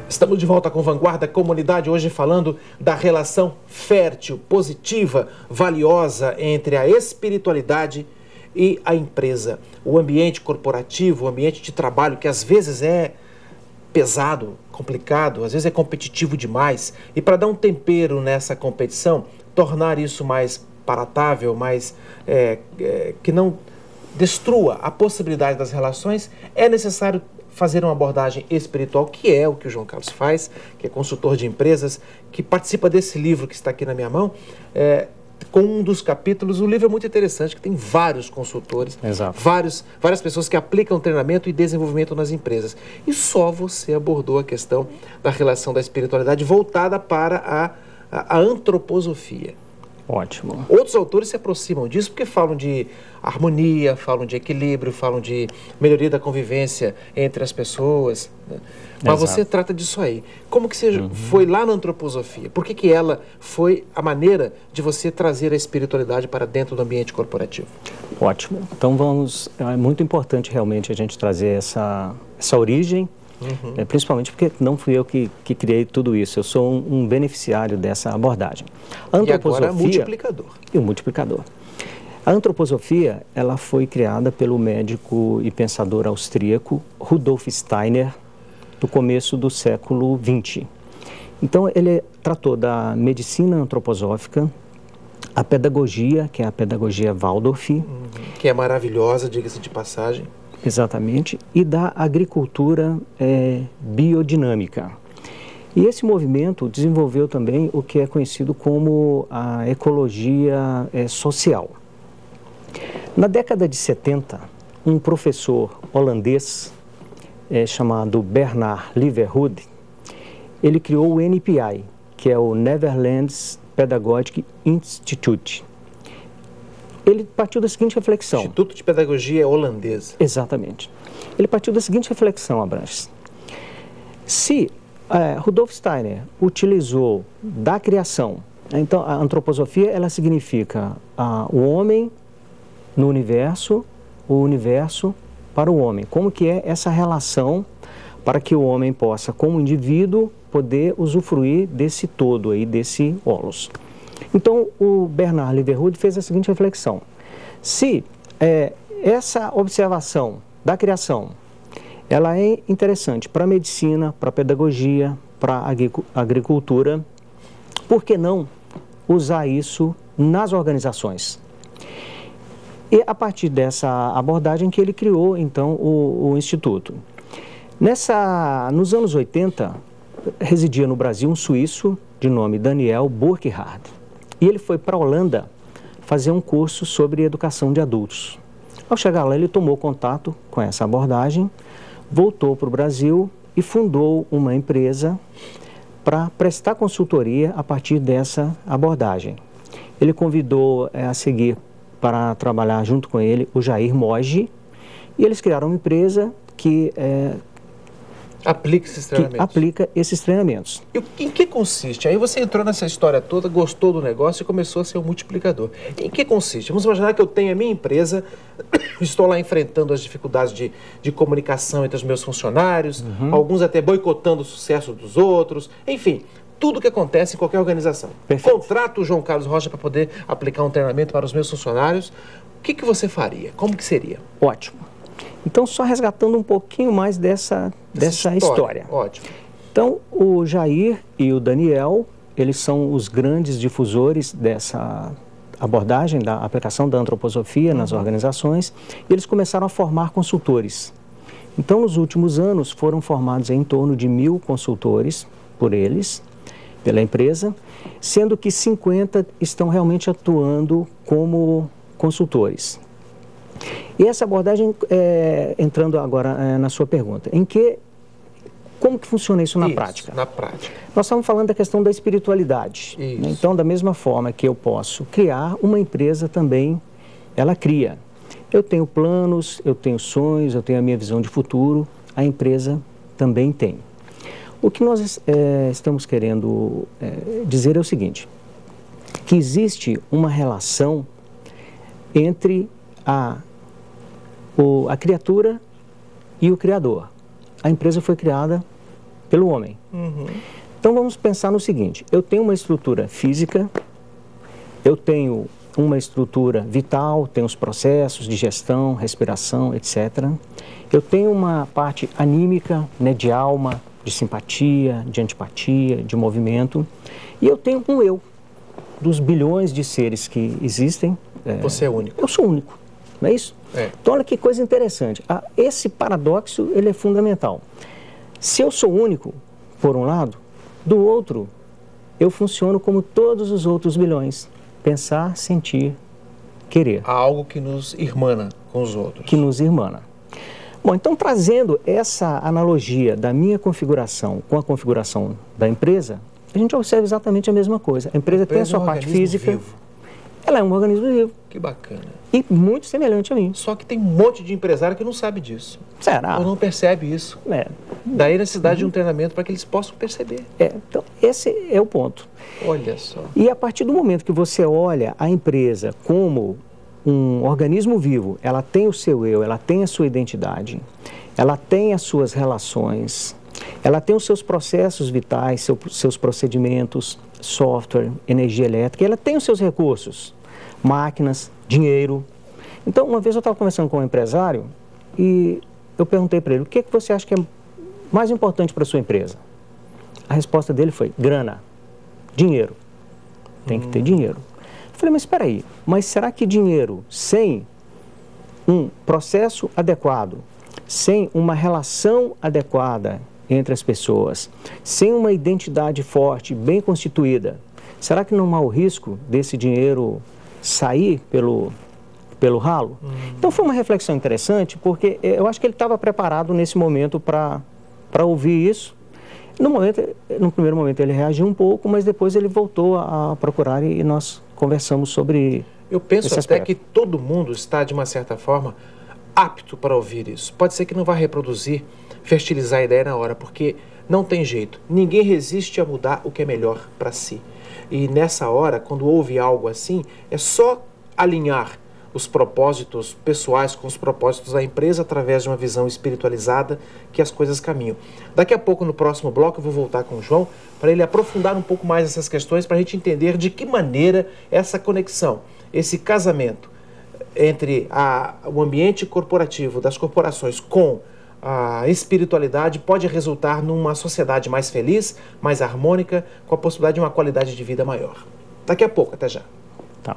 Estamos de volta com Vanguarda Comunidade, hoje falando da relação fértil, positiva, valiosa entre a espiritualidade e a empresa. O ambiente corporativo, o ambiente de trabalho, que às vezes é pesado, complicado, às vezes é competitivo demais. E para dar um tempero nessa competição, tornar isso mais palatável, mais que não destrua a possibilidade das relações, é necessário fazer uma abordagem espiritual, que é o que o João Carlos faz, que é consultor de empresas, que participa desse livro que está aqui na minha mão, com um dos capítulos. O livro é muito interessante, que tem vários consultores, várias pessoas que aplicam treinamento e desenvolvimento nas empresas. E só você abordou a questão da relação da espiritualidade voltada para a antroposofia. Ótimo. Outros autores se aproximam disso porque falam de harmonia, falam de equilíbrio, falam de melhoria da convivência entre as pessoas, né? Mas você trata disso aí. Como que você foi lá na antroposofia? Por que ela foi a maneira de você trazer a espiritualidade para dentro do ambiente corporativo? Ótimo. Então é muito importante realmente a gente trazer essa origem, principalmente porque não fui eu que criei tudo isso, eu sou um beneficiário dessa abordagem. A antroposofia, e agora multiplicador. E o multiplicador. A antroposofia, ela foi criada pelo médico e pensador austríaco Rudolf Steiner no começo do século XX. Então ele tratou da medicina antroposófica, a pedagogia, que é a pedagogia Waldorf, que é maravilhosa, diga-se de passagem. Exatamente, e da agricultura biodinâmica. E esse movimento desenvolveu também o que é conhecido como a ecologia social. Na década de 70, um professor holandês chamado Bernard Leeuwenhoek, ele criou o NPI, que é o Netherlands Pedagogic Institute. Ele partiu da seguinte reflexão. Instituto de Pedagogia Holandesa. Exatamente. Ele partiu da seguinte reflexão, Abranches. Se Rudolf Steiner utilizou da criação, então a antroposofia, ela significa o homem no universo, o universo para o homem. Como que é essa relação para que o homem possa, como indivíduo, poder usufruir desse todo aí, desse holos. Então, o Bernard Leeuwenhoek fez a seguinte reflexão. Se essa observação da criação, ela é interessante para a medicina, para a pedagogia, para a agricultura, por que não usar isso nas organizações? E a partir dessa abordagem que ele criou, então, o Instituto. Nos anos 80, residia no Brasil um suíço de nome Daniel Burkhardt. E ele foi para a Holanda fazer um curso sobre educação de adultos. Ao chegar lá, ele tomou contato com essa abordagem, voltou para o Brasil e fundou uma empresa para prestar consultoria a partir dessa abordagem. Ele convidou a seguir para trabalhar junto com ele o Jair Mogi, e eles criaram uma empresa que aplica esses treinamentos. E em que consiste? Aí você entrou nessa história toda, gostou do negócio e começou a ser um multiplicador. Em que consiste? Vamos imaginar que eu tenho a minha empresa, estou lá enfrentando as dificuldades de comunicação entre os meus funcionários, alguns até boicotando o sucesso dos outros, enfim, tudo que acontece em qualquer organização. Perfeito. Contrato o João Carlos Rocha para poder aplicar um treinamento para os meus funcionários. O que você faria? Como que seria? Ótimo. Então, só resgatando um pouquinho mais dessa história. Ótimo. Então, o Jair e o Daniel, eles são os grandes difusores dessa abordagem, da aplicação da antroposofia nas organizações, e eles começaram a formar consultores. Então, nos últimos anos, foram formados em torno de 1.000 consultores por eles, pela empresa, sendo que 50 estão realmente atuando como consultores. E essa abordagem, entrando agora na sua pergunta, como que funciona isso na prática? Na prática. Nós estamos falando da questão da espiritualidade. Né? Então, da mesma forma que eu posso criar, uma empresa também, ela cria. Eu tenho planos, eu tenho sonhos, eu tenho a minha visão de futuro, a empresa também tem. O que nós estamos querendo dizer é o seguinte, que existe uma relação entre a criatura e o Criador. A empresa foi criada pelo homem. Então vamos pensar no seguinte, eu tenho uma estrutura física, eu tenho uma estrutura vital, tenho os processos de gestão, respiração, etc. Eu tenho uma parte anímica, né, de alma, de simpatia, de antipatia, de movimento. E eu tenho um eu, dos bilhões de seres que existem. Você é único. Eu sou único, não é isso? Então olha que coisa interessante. Esse paradoxo, ele é fundamental. Se eu sou único, por um lado, do outro, eu funciono como todos os outros bilhões. Pensar, sentir, querer. Há algo que nos irmana com os outros. Que nos irmana. Bom, então trazendo essa analogia da minha configuração com a configuração da empresa, a gente observa exatamente a mesma coisa. A empresa tem a sua parte física. Vivo. Ela é um organismo vivo. Que bacana. E muito semelhante a mim. Só que tem um monte de empresário que não sabe disso. Será? Ou não percebe isso. Daí a necessidade de um treinamento para que eles possam perceber. Então esse é o ponto. Olha só. E a partir do momento que você olha a empresa como um organismo vivo, ela tem o seu eu, ela tem a sua identidade, ela tem as suas relações, ela tem os seus processos vitais, seus procedimentos, software, energia elétrica, ela tem os seus recursos, máquinas, dinheiro. Então, uma vez eu estava conversando com um empresário e eu perguntei para ele, o que você acha que é mais importante para a sua empresa? A resposta dele foi, grana, dinheiro. Tem que ter dinheiro. Eu falei, mas espera aí, mas será que dinheiro sem um processo adequado, sem uma relação adequada entre as pessoas, sem uma identidade forte, bem constituída, será que não há o risco desse dinheiro sair pelo ralo? Então foi uma reflexão interessante, porque eu acho que ele estava preparado nesse momento para ouvir isso. No primeiro momento ele reagiu um pouco, mas depois ele voltou a procurar e nós conversamos sobre. Eu penso até que todo mundo está, de uma certa forma, apto para ouvir isso. Pode ser que não vá reproduzir, fertilizar a ideia na hora, porque não tem jeito. Ninguém resiste a mudar o que é melhor para si. E nessa hora, quando ouve algo assim, é só alinhar os propósitos pessoais com os propósitos da empresa através de uma visão espiritualizada que as coisas caminham. Daqui a pouco, no próximo bloco, eu vou voltar com o João para ele aprofundar um pouco mais essas questões, para a gente entender de que maneira essa conexão, esse casamento entre o ambiente corporativo das corporações com a espiritualidade pode resultar numa sociedade mais feliz, mais harmônica, com a possibilidade de uma qualidade de vida maior. Daqui a pouco, até já. Tá.